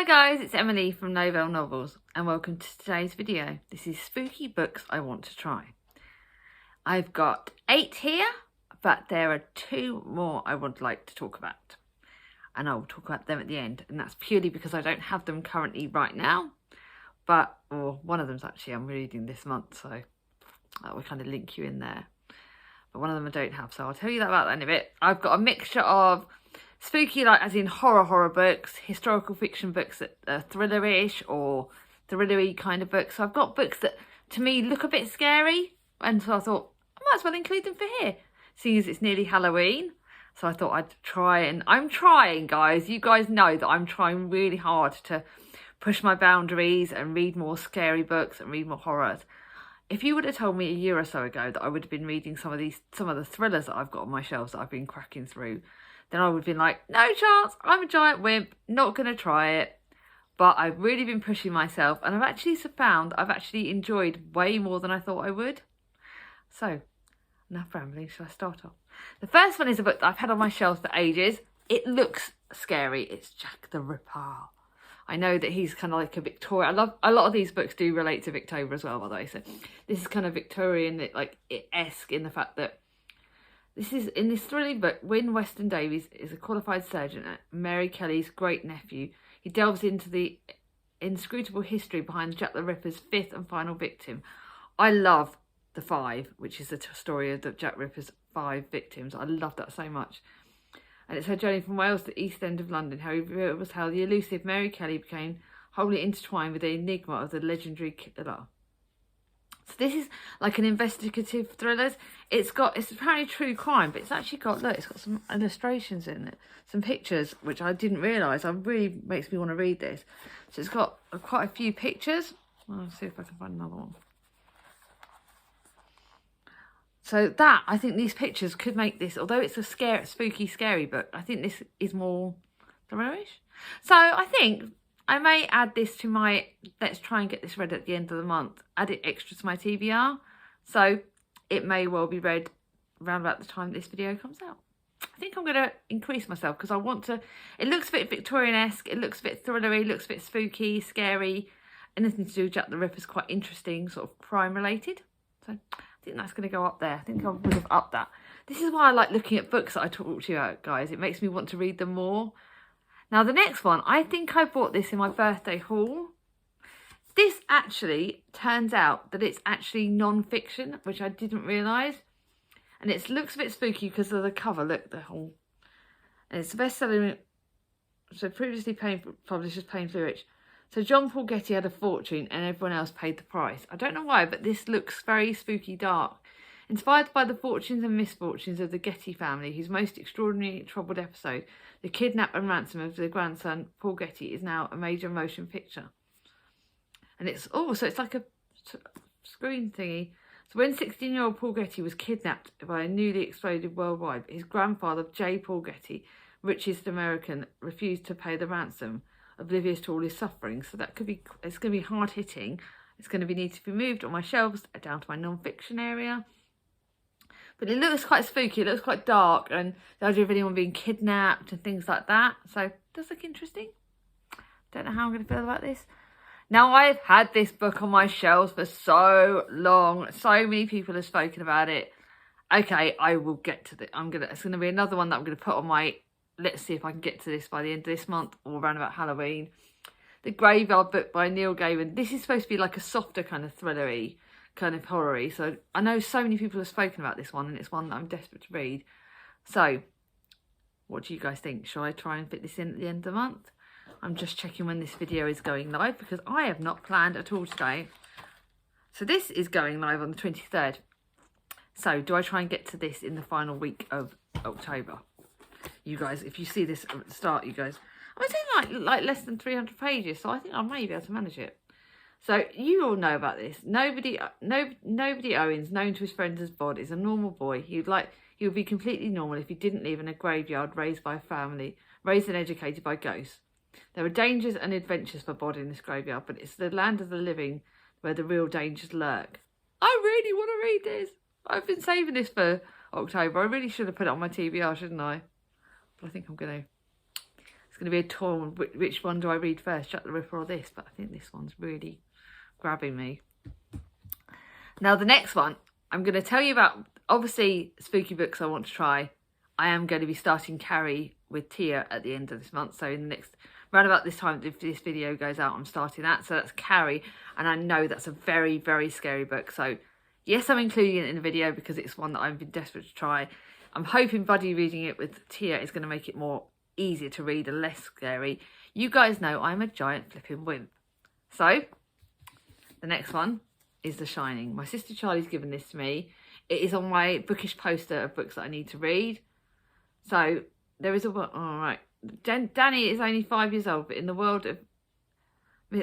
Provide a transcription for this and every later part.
Hi guys, it's Emily from Novell Novels and welcome to today's video. This is spooky books I want to try. I've got 8 here, but there are 2 more I would like to talk about. And I'll talk about them at the end, and that's purely because I don't have them currently right now. But, or one of them's actually I'm reading this month, so that will kind of link you in there. But one of them I don't have, so I'll tell you about that in a bit. I've got a mixture of spooky, like as in horror books, historical fiction books that are thriller-ish or thriller-y kind of books. So I've got books that to me look a bit scary, and so I thought I might as well include them for here, seeing as it's nearly Halloween. So I thought I'd try, and I'm trying, guys. You guys know that I'm trying really hard to push my boundaries and read more scary books and read more horrors. If you would have told me a year or so ago that I would have been reading some of the thrillers that I've got on my shelves that I've been cracking through, then I would have been like, no chance, I'm a giant wimp, not going to try it. But I've really been pushing myself, and I've actually found I've actually enjoyed way more than I thought I would. So, enough rambling, shall I start off? The first one is a book that I've had on my shelves for ages. It looks scary. It's Jack the Ripper. I know that he's kind of like a Victorian. I love a lot of these books do relate to Victoria as well, by the way. So this is kind of Victorian, like esque in the fact that this is in this thrilling book. Wynne Weston Davies is a qualified surgeon, Mary Kelly's great nephew. He delves into the inscrutable history behind Jack the Ripper's 5th and final victim. I love the 5, which is the story of Jack Ripper's 5 victims. I love that so much. And it's her journey from Wales to the East End of London, how the elusive Mary Kelly became wholly intertwined with the enigma of the legendary killer. So this is like an investigative thriller. It's apparently true crime, but it's actually got, look, it's got some illustrations in it, some pictures, which I didn't realise. It really makes me want to read this. So it's got quite a few pictures. I'll see if I can find another one. So that, I think these pictures could make this, although it's a spooky, scary book, I think this is more thrillerish. So I think I may add this to my, let's try and get this read at the end of the month, add it extra to my TBR. So it may well be read around about the time this video comes out. I think I'm going to increase myself because I want to, it looks a bit Victorian-esque, it looks a bit thrillery, looks a bit spooky, scary. Anything to do with Jack the Ripper is quite interesting, sort of crime related. So I think that's going to go up there. I think I would have upped that. This is why I like looking at books that I talk to you about, guys. It makes me want to read them more. Now, the next one, I think I bought this in my birthday haul. This actually turns out that it's actually non-fiction, which I didn't realise. And it looks a bit spooky because of the cover. Look, the whole... And it's the best-selling... So previously published Painfully Rich. So John Paul Getty had a fortune and everyone else paid the price. I don't know why, but this looks very spooky dark. Inspired by the fortunes and misfortunes of the Getty family, whose most extraordinary troubled episode, the kidnap and ransom of their grandson, Paul Getty, is now a major motion picture. And it's, oh, so it's like a screen thingy. So when 16-year-old Paul Getty was kidnapped by a newly exploded worldwide, his grandfather, J. Paul Getty, richest American, refused to pay the ransom, oblivious to all his suffering. So that could be, it's going to be hard hitting. It's going to need to be moved on my shelves down to my non-fiction area. But it looks quite spooky, it looks quite dark, and the idea of anyone being kidnapped and things like that. So it does look interesting. Don't know how I'm going to feel about this. Now, I've had this book on my shelves for so long. So many people have spoken about it. Okay, I will get to it. It's going to be another one that I'm going to put on my, let's see if I can get to this by the end of this month or around about Halloween. The Graveyard book by Neil Gaiman. This is supposed to be like a softer kind of thrillery, kind of horror-y. So I know so many people have spoken about this one, and it's one that I'm desperate to read. So what do you guys think? Shall I try and fit this in at the end of the month? I'm just checking when this video is going live because I have not planned at all today. So this is going live on the 23rd. So do I try and get to this in the final week of October? You guys, if you see this at the start, you guys, I'm saying like less than 300 pages, so I think I may be able to manage it. So you all know about this. Nobody Owens, known to his friends as Bod, is a normal boy. He would be completely normal if he didn't live in a graveyard raised by a family, raised and educated by ghosts. There are dangers and adventures for Bod in this graveyard, but it's the land of the living where the real dangers lurk. I really want to read this. I've been saving this for October. I really should have put it on my TBR, shouldn't I? But I think I'm going to going to be a torn, which one do I read first, Jack the Ripper or this? But I think this one's really grabbing me. Now the next one, I'm going to tell you about, obviously, spooky books I want to try. I am going to be starting Carrie with Tia at the end of this month. So in the next, round about this time, if this video goes out, I'm starting that. So that's Carrie. And I know that's a very, very scary book. So yes, I'm including it in the video because it's one that I've been desperate to try. I'm hoping buddy reading it with Tia is going to make it more easier to read and less scary. You guys know I'm a giant flipping wimp. So the next one is The Shining. My sister Charlie's given this to me. It is on my bookish poster of books that I need to read. So there is a one. All right. Danny is only 5 years old, but in the world of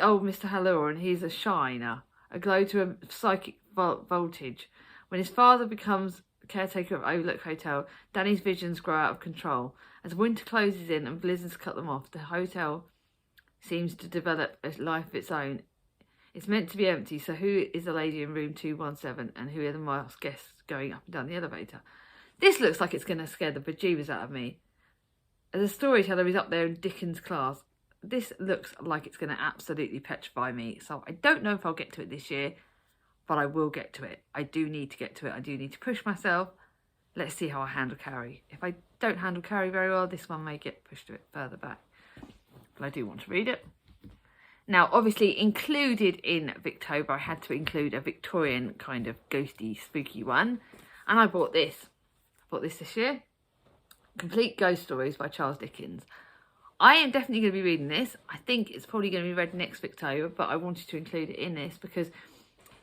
old Mr. Halloran, he's a shiner, a glow to a psychic voltage. When his father becomes caretaker of Overlook Hotel, Danny's visions grow out of control. As winter closes in and blizzards cut them off, the hotel seems to develop a life of its own. It's meant to be empty, so who is the lady in room 217 and who are the masked guests going up and down the elevator? This looks like it's going to scare the bejeebers out of me. As a storyteller, he's up there in Dickens' class. This looks like it's going to absolutely petrify me. So I don't know if I'll get to it this year, but I will get to it. I do need to get to it. I do need to push myself. Let's see how I handle Carrie. If I don't handle Carrie very well, this one may get pushed a bit further back. But I do want to read it. Now, obviously, included in Victober, I had to include a Victorian kind of ghosty, spooky one. And I bought this. I bought this year. Complete Ghost Stories by Charles Dickens. I am definitely going to be reading this. I think it's probably going to be read next Victober, but I wanted to include it in this because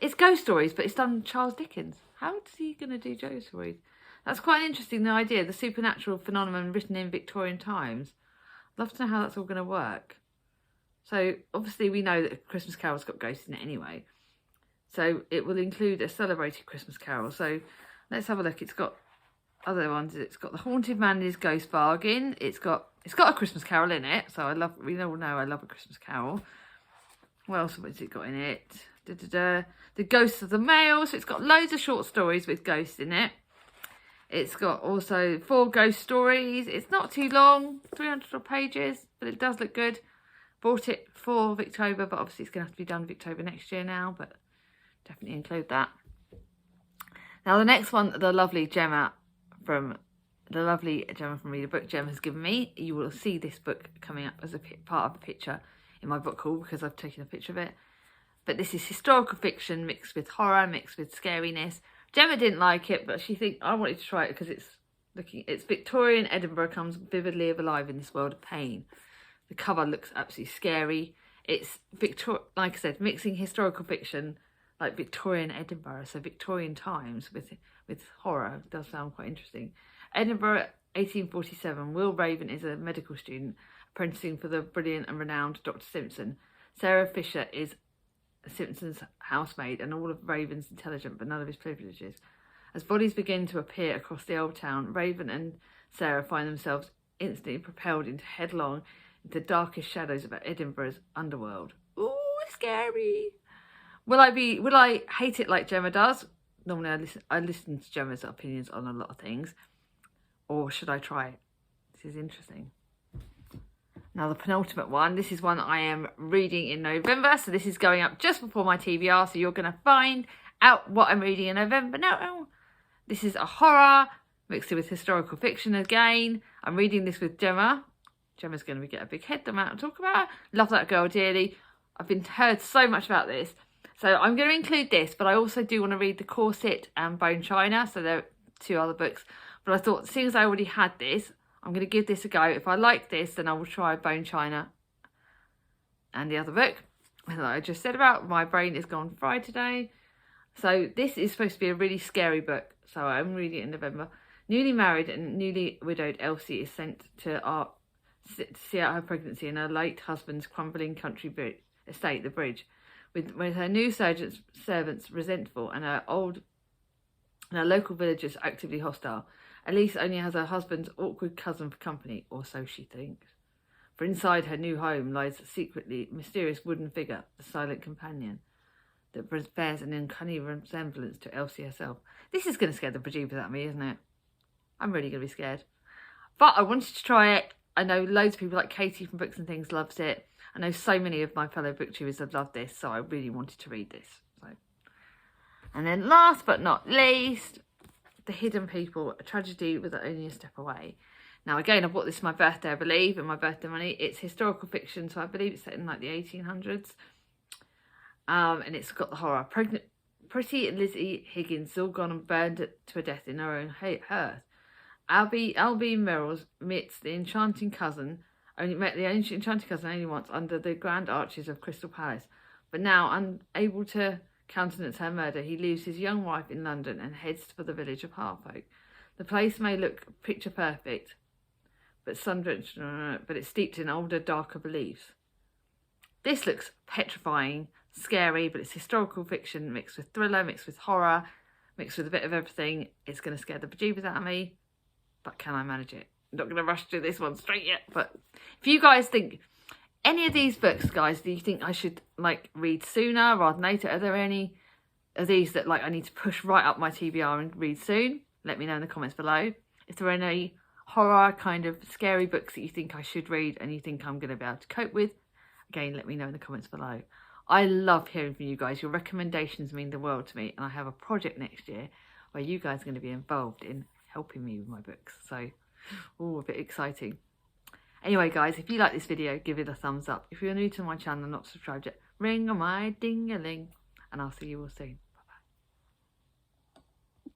it's ghost stories, but it's done Charles Dickens. How is he going to do ghost stories? That's quite an interesting idea, the supernatural phenomenon written in Victorian times. I'd love to know how that's all going to work. So, obviously, we know that A Christmas Carol's got ghosts in it anyway. So, it will include a celebrated Christmas Carol. So, let's have a look. It's got other ones. It's got The Haunted Man and His Ghost Bargain. It's got a Christmas Carol in it. So, we all know I love A Christmas Carol. What else has it got in it? The Ghosts of the Mail. So, it's got loads of short stories with ghosts in it. It's got also 4 ghost stories. It's not too long, 300 pages, but it does look good. Bought it for Victober, but obviously it's going to have to be done Victober next year now, but definitely include that. Now the next one, the lovely Gemma from Read a Book, Gemma has given me. You will see this book coming up as a part of a picture in my book haul because I've taken a picture of it. But this is historical fiction mixed with horror, mixed with scariness. Gemma didn't like it, but she thinks I wanted to try it because it's Victorian Edinburgh comes vividly alive in this world of pain. The cover looks absolutely scary. It's like I said, mixing historical fiction like Victorian Edinburgh, so Victorian times with horror. It does sound quite interesting. Edinburgh, 1847. Will Raven is a medical student apprenticing for the brilliant and renowned Dr. Simpson. Sarah Fisher is Simpson's housemaid and all of Raven's intelligent but none of his privileges. As bodies begin to appear across the old town, Raven and Sarah find themselves instantly propelled into the darkest shadows of Edinburgh's underworld. Ooh, it's scary. Will I hate it like Gemma does? Normally I listen to Gemma's opinions on a lot of things. Or should I try it? This is interesting. Now the penultimate one, this is one I am reading in November. So this is going up just before my TBR. So you're going to find out what I'm reading in November. No, this is a horror mixed with historical fiction again. I'm reading this with Gemma. Gemma's going to get a big head amount to talk about. Love that girl dearly. I've heard so much about this. So I'm going to include this, but I also do want to read The Corset and Bone China. So there are 2 other books. But I thought, seeing as I already had this, I'm going to give this a go. If I like this, then I will try Bone China and the other book. And like I just said about, my brain is gone fried today. So this is supposed to be a really scary book. So I'm reading it in November. Newly married and newly widowed Elsie is sent to see out her pregnancy in her late husband's crumbling country estate, The Bridge, with her new servants resentful and her local villagers actively hostile. Elise only has her husband's awkward cousin for company, or so she thinks. For inside her new home lies a secretly mysterious wooden figure, the silent companion, that bears an uncanny resemblance to Elsie herself. This is going to scare the bejeebers out of me, isn't it? I'm really going to be scared. But I wanted to try it. I know loads of people like Katie from Books and Things loves it. I know so many of my fellow booktubers have loved this, so I really wanted to read this. So, and then last but not least, The Hidden People, A Tragedy Was Only a Step Away. Now again, I bought this for my birthday, I believe, and my birthday money. It's historical fiction, so I believe it's set in like the 1800s. And it's got the horror. Pretty Lizzie Higgins is all gone and burned to her death in her own hearth. Albie Merrills meets the enchanting cousin only once under the grand arches of Crystal Palace. But now, unable to countenance her murder, he leaves his young wife in London and heads for the village of Hartfolk. The place may look picture perfect, but it's steeped in older, darker beliefs. This looks petrifying, scary, but it's historical fiction mixed with thriller, mixed with horror, mixed with a bit of everything. It's going to scare the bejeebers out of me, but can I manage it? I'm not going to rush through this one straight yet, but if you guys think any of these books, guys, do you think I should like read sooner rather than later? Are there any of these that like I need to push right up my TBR and read soon? Let me know in the comments below. If there are any horror kind of scary books that you think I should read and you think I'm going to be able to cope with, again, let me know in the comments below. I love hearing from you guys. Your recommendations mean the world to me, and I have a project next year where you guys are going to be involved in helping me with my books. So, a bit exciting. Anyway, guys, if you like this video, give it a thumbs up. If you're new to my channel and not subscribed yet, ring my ding-a-ling, and I'll see you all soon.